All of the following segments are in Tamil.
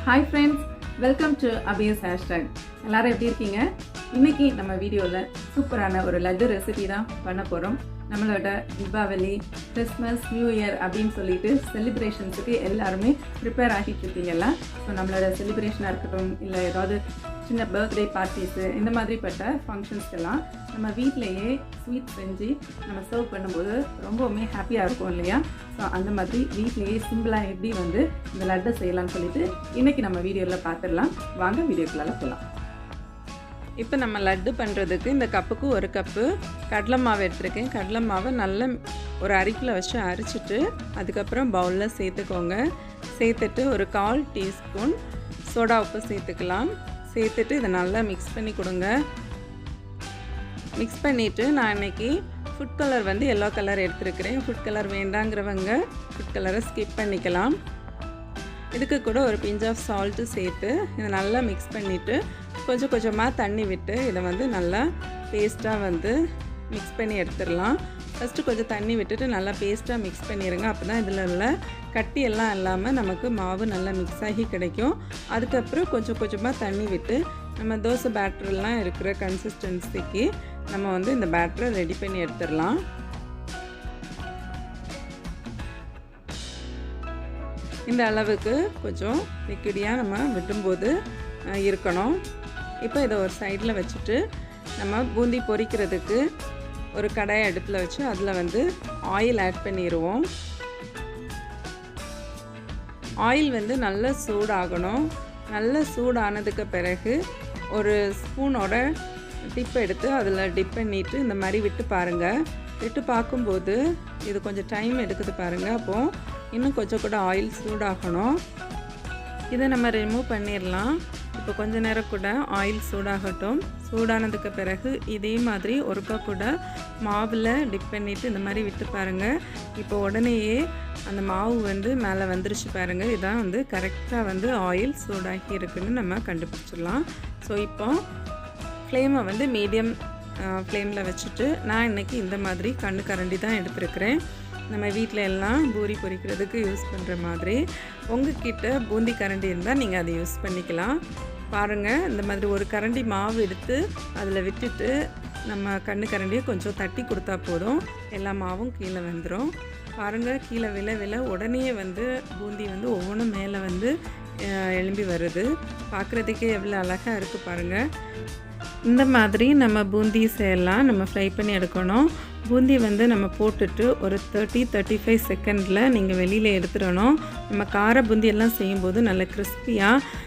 Hi friends, welcome to Abhi's hashtag. எல்லாரும் எப்படி இருக்கீங்க? இன்னைக்கு நம்ம வீடியோல சூப்பரான ஒரு லட்டு ரெசிபி தான் பண்ண போறோம். நம்மளோட தீபாவளி, கிறிஸ்மஸ், நியூ இயர் அப்படின்னு சொல்லிட்டு செலிப்ரேஷன்ஸுக்கு எல்லாருமே ப்ரிப்பேர் ஆகிட்டு இருக்கீங்கல்ல. ஸோ நம்மளோட செலிப்ரேஷனாக இருக்கட்டும், இல்லை ஏதாவது சின்ன பர்த்டே பார்ட்டிஸு இந்த மாதிரிப்பட்ட ஃபங்க்ஷன்ஸ்க்கெல்லாம் நம்ம வீட்டிலையே ஸ்வீட் செஞ்சு நம்ம சர்வ் பண்ணும்போது ரொம்பவுமே ஹாப்பியாக இருக்கும் இல்லையா? ஸோ அந்த மாதிரி வீட்டிலையே சிம்பிளாக எப்படி வந்து இந்த லட்டை செய்யலாம்னு சொல்லிட்டு இன்றைக்கி நம்ம வீடியோவில் பார்த்துடலாம். வாங்க வீடியோக்குள்ளால போகலாம். இப்போ நம்ம லட்டு பண்ணுறதுக்கு இந்த கப்புக்கு ஒரு கப்பு கடலை மாவு எடுத்துருக்கேன். கடலை மாவை நல்லா ஒரு அரிப்பில் வச்சு அரைச்சிட்டு அதுக்கப்புறம் பவுலில் சேர்த்துக்கோங்க. சேர்த்துட்டு ஒரு 1/4 டீஸ்பூன் சோடா உப்பு சேர்த்துக்கலாம். சேர்த்துட்டு இதை நல்லா மிக்ஸ் பண்ணி கொடுங்க. மிக்ஸ் பண்ணிவிட்டு நான் இன்றைக்கி ஃபுட் கலர் வந்து எல்லோ கலர் எடுத்துருக்கிறேன். ஃபுட் கலர் வேண்டாங்கிறவங்க ஃபுட் கலரை ஸ்கிப் பண்ணிக்கலாம். இதுக்கு கூட ஒரு பிஞ்ச் ஆஃப் சால்ட்டு சேர்த்து இதை நல்லா மிக்ஸ் பண்ணிவிட்டு கொஞ்சம் கொஞ்சமாக தண்ணி விட்டு இதை வந்து நல்லா பேஸ்ட்டாக வந்து மிக்ஸ் பண்ணி எடுத்துடலாம். ஃபஸ்ட்டு கொஞ்சம் தண்ணி விட்டுட்டு நல்லா பேஸ்ட்டாக மிக்ஸ் பண்ணிடுங்க. அப்போ தான் இதில் உள்ள கட்டியெல்லாம் இல்லாமல் நமக்கு மாவு நல்லா மிக்ஸ் ஆகி கிடைக்கும். அதுக்கப்புறம் கொஞ்சம் கொஞ்சமாக தண்ணி விட்டு நம்ம தோசை பேட்டர்லாம் இருக்கிற கன்சிஸ்டன்சிக்கு நம்ம வந்து இந்த பேட்டரை ரெடி பண்ணி எடுத்துடலாம். இந்த அளவுக்கு கொஞ்சம் லிக்விடியாக நம்ம விடும்போது இருக்கணும். இப்போ இதை ஒரு சைடில் வச்சுட்டு நம்ம பூந்தி பொரிக்கிறதுக்கு ஒரு கடாயை அடுப்பில் வச்சு அதில் வந்து ஆயில் ஆட் பண்ணிடுவோம். ஆயில் வந்து நல்லா சூடாகணும். நல்லா சூடானதுக்கு பிறகு ஒரு ஸ்பூனோட டிப் எடுத்து அதில் டிப் பண்ணிவிட்டு இந்த மாதிரி விட்டு பாருங்கள். விட்டு பார்க்கும்போது இது கொஞ்சம் டைம் எடுக்குது பாருங்கள். அப்போது இன்னும் கொஞ்சம் கூட ஆயில் சூடாகணும். இதை நம்ம ரிமூவ் பண்ணிடலாம். இப்போ கொஞ்ச நேரம் கூட ஆயில் சூடாகட்டும். சூடானதுக்கு பிறகு இதே மாதிரி ஒருக்கா கூட மாவில் டிப் பண்ணிவிட்டு இந்த மாதிரி விட்டு பாருங்கள். இப்போ உடனேயே அந்த மாவு வந்து மேலே வந்துருச்சு பாருங்கள். இதான் வந்து கரெக்டாக வந்து ஆயில் சூடாகி இருக்குன்னு நம்ம கண்டுபிடிச்சிடலாம். ஸோ இப்போ ஃப்ளேமை வந்து மீடியம் ஃப்ளேமில் வச்சுட்டு நான் இன்றைக்கி இந்த மாதிரி கரண்டி தான் எடுத்துருக்கிறேன். நம்ம வீட்டில் எல்லாம் பூரி பொரிக்கிறதுக்கு யூஸ் பண்ணுற மாதிரி. உங்ககிட்ட பூந்தி கரண்டி இருந்தால் நீங்கள் அதை யூஸ் பண்ணிக்கலாம். பாருங்கள், இந்த மாதிரி ஒரு கரண்டி மாவு எடுத்து அதில் விட்டுட்டு நம்ம கரண்டியை கொஞ்சம் தட்டி கொடுத்தா போதும். எல்லா மாவும் கீழே வந்துடும். பாருங்கள், கீழே விழ உடனே வந்து பூந்தி வந்து ஒவ்வொன்றும் மேலே வந்து எழும்பி வருது. பார்க்குறதுக்கே எவ்வளோ அழகாக இருக்குது பாருங்கள். இந்த மாதிரி நம்ம பூந்திஸ் எல்லாம் நம்ம ஃப்ரை பண்ணி எடுக்கணும். பூந்தி வந்து நம்ம போட்டுட்டு ஒரு 30-35 செகண்டில் நீங்கள் வெளியில் எடுத்துடணும். நம்ம கார பூந்தி எல்லாம் செய்யும்போது நல்ல கிறிஸ்பியாக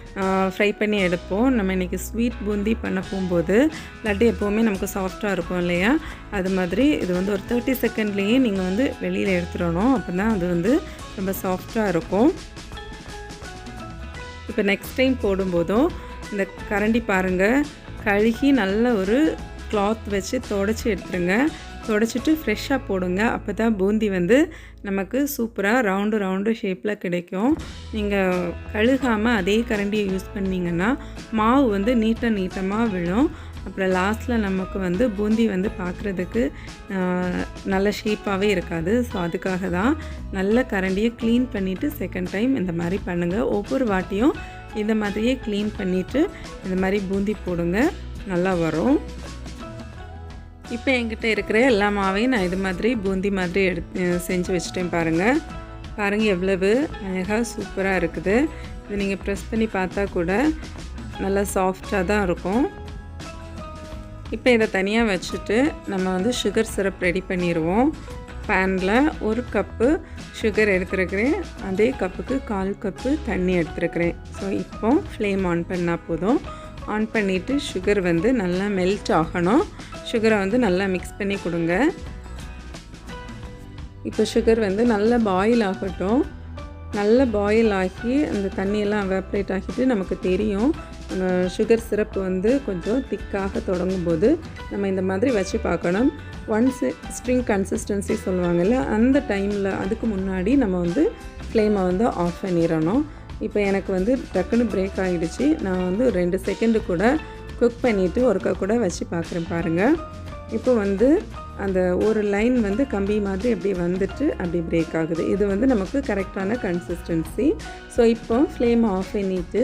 ஃப்ரை பண்ணி எடுப்போம். நம்ம இன்றைக்கி ஸ்வீட் பூந்தி பண்ண போகும்போது லட்டு எப்போவுமே நமக்கு சாஃப்டாக இருக்கும் இல்லையா? அது மாதிரி இது வந்து ஒரு 30 செகண்ட்லேயே நீங்கள் வந்து வெளியில் எடுத்துடணும். அப்போ தான் அது வந்து ரொம்ப சாஃப்டாக இருக்கும். இப்போ நெக்ஸ்ட் டைம் போடும்போதும் இந்த கரண்டி பாருங்கள், கழுகி நல்ல ஒரு கிளாத் வச்சு துடைச்சி எடுத்துருங்க. துடைச்சிட்டு ஃப்ரெஷ்ஷாக போடுங்க. அப்போ தான் பூந்தி வந்து நமக்கு சூப்பராக ரவுண்டு ஷேப்பில் கிடைக்கும். நீங்கள் கழுகாமல் அதே கரண்டியை யூஸ் பண்ணிங்கன்னா மாவு வந்து நீட்டமாக விழும். அப்புறம் லாஸ்ட்டில் நமக்கு வந்து பூந்தி வந்து பார்க்குறதுக்கு நல்ல ஷேப்பாகவே இருக்காது. ஸோ அதுக்காக தான் நல்ல கரண்டியை க்ளீன் பண்ணிவிட்டு செகண்ட் டைம் இந்த மாதிரி பண்ணுங்கள். ஒவ்வொரு வாட்டியும் இந்த மாதிரியே க்ளீன் பண்ணிவிட்டு இந்த மாதிரி பூந்தி போடுங்க, நல்லா வரும். இப்போ என்கிட்ட இருக்கிற எல்லா மாவையும் நான் இது மாதிரி பூந்தி மாதிரி செஞ்சு வச்சுட்டேன் பாருங்கள் எவ்வளவு அழகாக சூப்பராக இருக்குது. இது நீங்கள் ப்ரெஸ் பண்ணி பார்த்தா கூட நல்லா சாஃப்டாக தான் இருக்கும். இப்போ இதை தனியாக வச்சுட்டு நம்ம வந்து சுகர் சிரப் ரெடி பண்ணிடுவோம். பேனில் ஒரு கப்பு சுகர் எடுத்துருக்கிறேன். அதே கப்புக்கு 1/4 கப்பு தண்ணி எடுத்துருக்கிறேன். ஸோ இப்போ ஃப்ளேம் ஆன் பண்ணால் போதும். ஆன் பண்ணிவிட்டு சுகர் வந்து நல்லா மெல்ட் ஆகணும். சுகரை வந்து நல்லா மிக்ஸ் பண்ணி கொடுங்க. இப்போ சுகர் வந்து நல்லா பாயில் ஆகட்டும். நல்லா பாயில் ஆகி அந்த தண்ணியெல்லாம் எவாப்ரேட் ஆகிட்டு நமக்கு தெரியும் சுகர் சிரப்பு வந்து கொஞ்சம் திக்காக தொடங்கும் போது நம்ம இந்த மாதிரி வச்சு பார்க்கணும். ஒன்ஸ் ஸ்ட்ரிங் கன்சிஸ்டன்சி சொல்லுவாங்கள்ல, அந்த டைமில் அதுக்கு முன்னாடி நம்ம வந்து ஃப்ளேமை வந்து ஆஃப் பண்ணிடணும். இப்போ எனக்கு வந்து டக்குன்னு பிரேக் ஆகிடுச்சு. நான் வந்து 2 செகண்டு கூட குக் பண்ணிவிட்டு ஒருக்கா கூட வச்சு பார்க்குறேன் பாருங்கள். இப்போ வந்து அந்த ஒரு லைன் வந்து கம்பி மாதிரி அப்படி வந்துட்டு அப்படி பிரேக் ஆகுது. இது வந்து நமக்கு கரெக்டான கன்சிஸ்டன்சி. ஸோ இப்போ ஃப்ளேம் ஆஃப் பண்ணிவிட்டு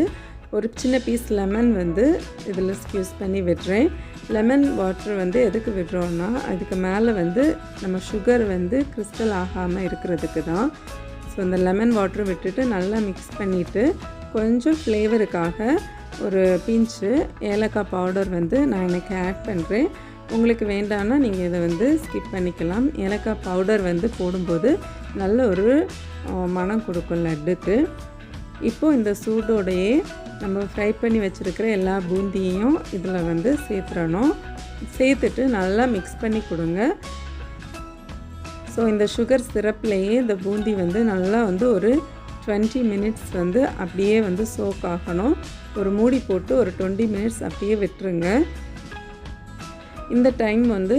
ஒரு சின்ன பீஸ் லெமன் வந்து இதில் ஸ்க்யூஸ் பண்ணி விடுறேன். லெமன் வாட்டர் வந்து எதுக்கு விடுறோன்னா அதுக்கு மேலே வந்து நம்ம சுகர் வந்து கிறிஸ்டல் ஆகாமல் இருக்கிறதுக்கு தான். ஸோ இந்த லெமன் வாட்டர் விட்டுட்டு நல்லா மிக்ஸ் பண்ணிவிட்டு கொஞ்சம் ஃப்ளேவருக்காக ஒரு பிஞ்சு ஏலக்காய் பவுடர் வந்து நான் எனக்கு ஆட் பண்ணுறேன். உங்களுக்கு வேண்டான்னா நீங்கள் இதை வந்து ஸ்கிப் பண்ணிக்கலாம். ஏலக்காய் பவுடர் வந்து போடும்போது நல்ல ஒரு மணம் கொடுக்கும் லட்டுக்கு. இப்போது இந்த சூடோடையே நம்ம ஃப்ரை பண்ணி வச்சுருக்கிற எல்லா பூந்தியையும் இதில் வந்து சேர்த்துறணும். சேர்த்துட்டு நல்லா மிக்ஸ் பண்ணி கொடுங்க. ஸோ இந்த சுகர் சிரப்லேயே இந்த பூந்தி வந்து நல்லா வந்து ஒரு 20 மினிட்ஸ் வந்து அப்படியே வந்து சோக் ஆகணும். ஒரு மூடி போட்டு ஒரு 20 மினிட்ஸ் அப்படியே விட்டுருங்க. இந்த டைம் வந்து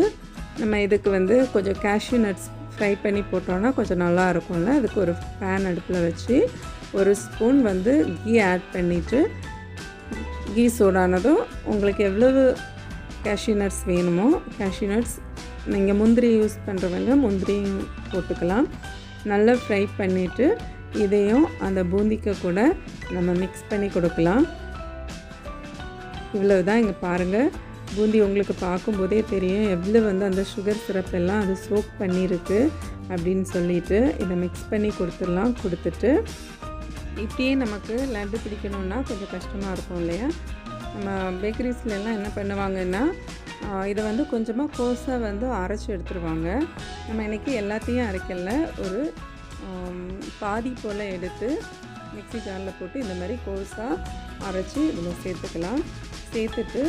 நம்ம இதுக்கு வந்து கொஞ்சம் கேஷ்யூ நட்ஸ் ஃப்ரை பண்ணி போட்டோன்னா கொஞ்சம் நல்லா இருக்கும்ல. அதுக்கு ஒரு பேன் அடுப்பில் வச்சு ஒரு ஸ்பூன் வந்து கீ ஆட் பண்ணிவிட்டு கீ சூடானதும் உங்களுக்கு எவ்வளவு கேஷ்யூ நட்ஸ் வேணுமோ கேஷ்யூ நட்ஸ் நீங்கள் முந்திரி யூஸ் பண்ணுறவங்க முந்திரியும் போட்டுக்கலாம். நல்லா ஃப்ரை பண்ணிவிட்டு இதையும் அந்த பூந்திக்கு கூட நம்ம மிக்ஸ் பண்ணி கொடுக்கலாம். இவ்வளவு தான். இங்கே பாருங்கள், பூந்தி உங்களுக்கு பார்க்கும்போதே தெரியும் எவ்வளோ வந்து அந்த சுகர் சிரப் எல்லாம் அது சோக் பண்ணியிருக்கு அப்படின்னு சொல்லிட்டு இதை மிக்ஸ் பண்ணி கொடுத்துடலாம். கொடுத்துட்டு இப்படியே நமக்கு லட்டு பிடிக்கணுன்னா கொஞ்சம் கஷ்டமாக இருக்கும் இல்லையா? நம்ம பேக்கரிஸ்லாம் என்ன பண்ணுவாங்கன்னா இதை வந்து கொஞ்சமாக கோஸாக வந்து அரைச்சி எடுத்துருவாங்க. நம்ம இன்றைக்கி எல்லாத்தையும் அரைக்கல, ஒரு பாதி போல் எடுத்து மிக்ஸி ஜாரில் போட்டு இந்த மாதிரி கோஸாக அரைச்சி இதில் சேர்த்துக்கலாம். சேர்த்துட்டு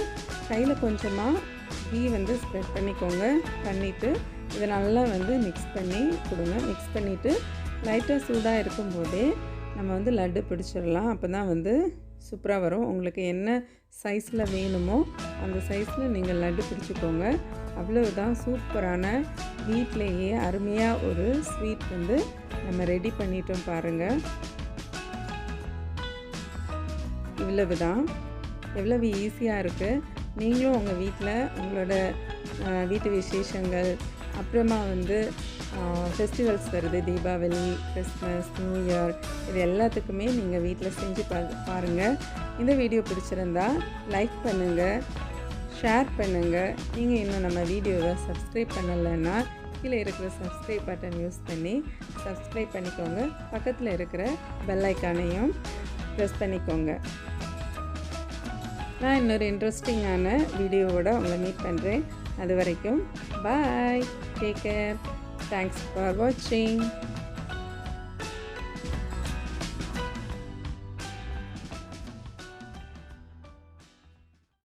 கையில் கொஞ்சமாக கீ வந்து ஸ்ப்ரெட் பண்ணிக்கோங்க. பண்ணிவிட்டு இதை நல்லா வந்து மிக்ஸ் பண்ணி கொடுங்க. மிக்ஸ் பண்ணிவிட்டு லைட்டாக சூடாக இருக்கும்போதே நம்ம வந்து லட்டு பிடிச்சிடலாம். அப்போ தான் வந்து சூப்பராக வரும். உங்களுக்கு என்ன சைஸில் வேணுமோ அந்த சைஸில் நீங்கள் லட்டு பிடிச்சிக்கோங்க. அவ்வளவுதான். சூப்பரான வீட்டிலேயே அருமையாக ஒரு ஸ்வீட் வந்து நம்ம ரெடி பண்ணிட்டோம் பாருங்கள். இவ்வளவு தான். எவ்வளவு ஈஸியாக இருக்குது. நீங்களும் உங்கள் வீட்டில் உங்களோட வீட்டு விசேஷங்கள் அப்புறமா வந்து ஃபெஸ்டிவல்ஸ் வருது, தீபாவளி, கிறிஸ்மஸ், நியூ இயர், இது எல்லாத்துக்குமே நீங்கள் வீட்டில் செஞ்சு பாருங்கள். இந்த வீடியோ பிடிச்சிருந்தா லைக் பண்ணுங்கள், ஷேர் பண்ணுங்கள். நீங்கள் இன்னும் நம்ம வீடியோவை சப்ஸ்கிரைப் பண்ணலைன்னா கீழே இருக்கிற சப்ஸ்கிரைப் பட்டன் யூஸ் பண்ணி சப்ஸ்கிரைப் பண்ணிக்கோங்க. பக்கத்தில் இருக்கிற பெல் ஐக்கானையும் ப்ரெஸ் பண்ணிக்கோங்க. நான் இன்னொரு இன்ட்ரெஸ்டிங்கான வீடியோவோட உங்களை மீட் பண்ணுறேன். அது வரைக்கும் பாய், டேக் கேர், தேங்க்ஸ் ஃபார் வாட்சிங்.